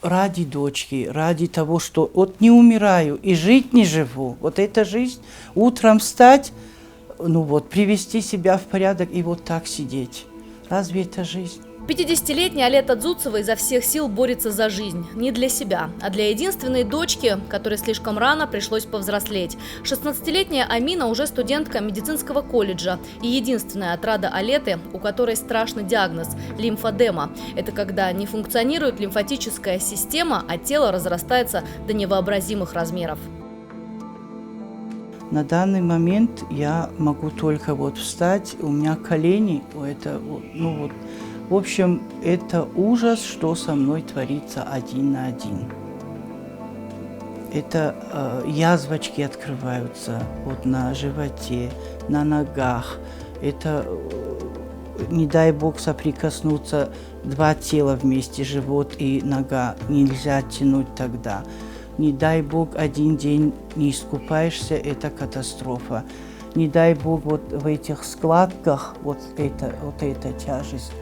ради дочки, ради того, что вот не умираю и жить не живу. Вот эта жизнь, утром встать, ну вот, привести себя в порядок и вот так сидеть. Разве это жизнь? 50-летняя Алета Дзуцева изо всех сил борется за жизнь. Не для себя, а для единственной дочки, которой слишком рано пришлось повзрослеть. 16-летняя Амина уже студентка медицинского колледжа. И единственная отрада Алеты, у которой страшный диагноз – лимфодема. Это когда не функционирует лимфатическая система, а тело разрастается до невообразимых размеров. На данный момент я могу только вот встать, у меня колени, это, ну вот, в общем, это ужас, что со мной творится один на один. Это язвочки открываются вот на животе, на ногах. Это, не дай бог, соприкоснуться два тела вместе, живот и нога, нельзя тянуть тогда. Не дай бог, один день не искупаешься, это катастрофа. Не дай бог, вот в этих складках, вот эта тяжесть,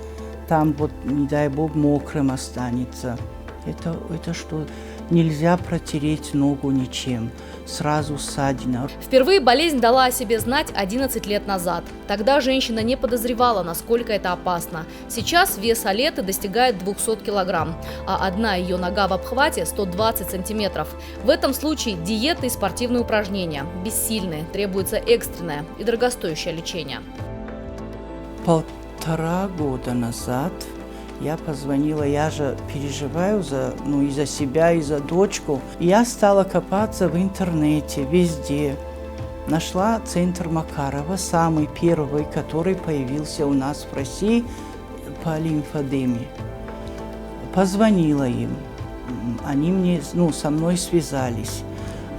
там вот, не дай бог, мокрым останется. Это что? Нельзя протереть ногу ничем. Сразу ссадина. Впервые болезнь дала о себе знать 11 лет назад. Тогда женщина не подозревала, насколько это опасно. Сейчас вес Алеты достигает 200 килограмм, а одна ее нога в обхвате 120 сантиметров. В этом случае диета и спортивные упражнения бессильны, требуется экстренное и дорогостоящее лечение. 1,5 года назад я позвонила, я же переживаю и за себя, и за дочку. Я стала копаться в интернете, везде. Нашла центр Макарова, самый первый, который появился у нас в России по лимфодеме. Позвонила им, они со мной связались,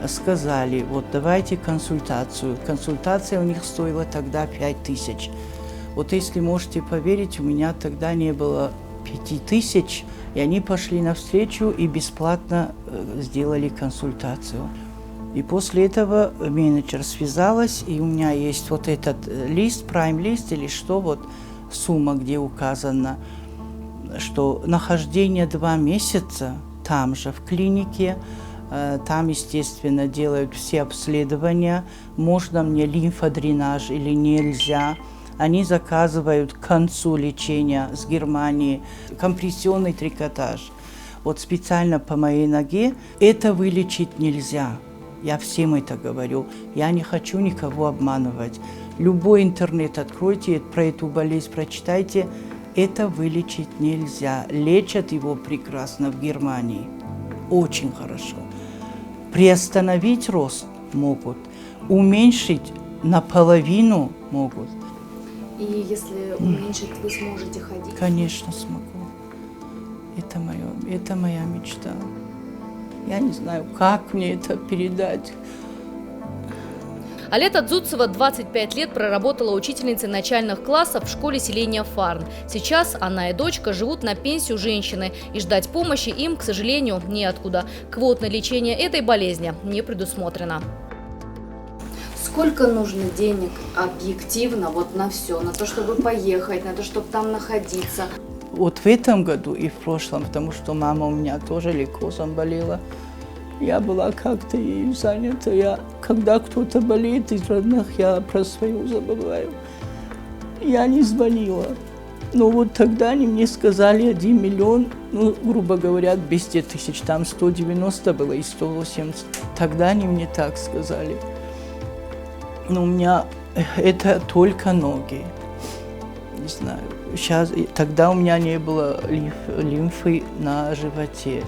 сказали, вот давайте консультацию. Консультация у них стоила тогда 5000. Вот если можете поверить, у меня тогда не было 5000, и они пошли навстречу и бесплатно сделали консультацию. И после этого менеджер связалась, и у меня есть вот этот лист, прайм-лист или что, вот сумма, где указано, что нахождение 2 месяца там же, в клинике, там, естественно, делают все обследования, можно мне лимфодренаж или нельзя. Они заказывают к концу лечения с Германии компрессионный трикотаж. Вот специально по моей ноге это вылечить нельзя. Я всем это говорю. Я не хочу никого обманывать. Любой интернет откройте, про эту болезнь прочитайте. Это вылечить нельзя. Лечат его прекрасно в Германии. Очень хорошо. Приостановить рост могут. Уменьшить наполовину могут. И если уменьшить, вы сможете ходить? Конечно, смогу. Это моя мечта. Я не знаю, как мне это передать. Алета Дзуцева 25 лет проработала учительницей начальных классов в школе селения Фарн. Сейчас она и дочка живут на пенсию женщины, и ждать помощи им, к сожалению, неоткуда. Квот на лечение этой болезни не предусмотрено. Сколько нужно денег объективно вот на все, на то, чтобы поехать, на то, чтобы там находиться? Вот в этом году и в прошлом, потому что мама у меня тоже лейкозом болела, я была как-то ей занята. Когда кто-то болеет из родных, я про свою забываю. Я не звонила. Но вот тогда они мне сказали 1 миллион, грубо говоря, 200 тысяч, там 190 было и 180. Тогда они мне так сказали. Но у меня это только ноги. Не знаю. Тогда у меня не было лимфы на животе.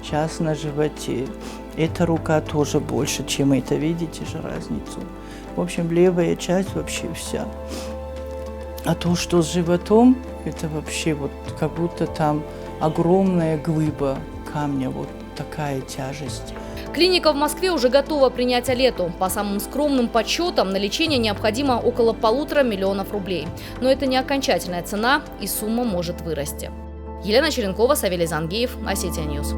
Сейчас на животе. Эта рука тоже больше, чем это. Видите же разницу? В общем, левая часть вообще вся. А то, что с животом, это вообще вот как будто там огромная глыба камня, вот такая тяжесть. Клиника в Москве уже готова принять Алету. По самым скромным подсчетам, на лечение необходимо около 1,5 миллиона рублей. Но это не окончательная цена, и сумма может вырасти. Елена Черенкова, Савелий Зангеев, Осетия Ньюс.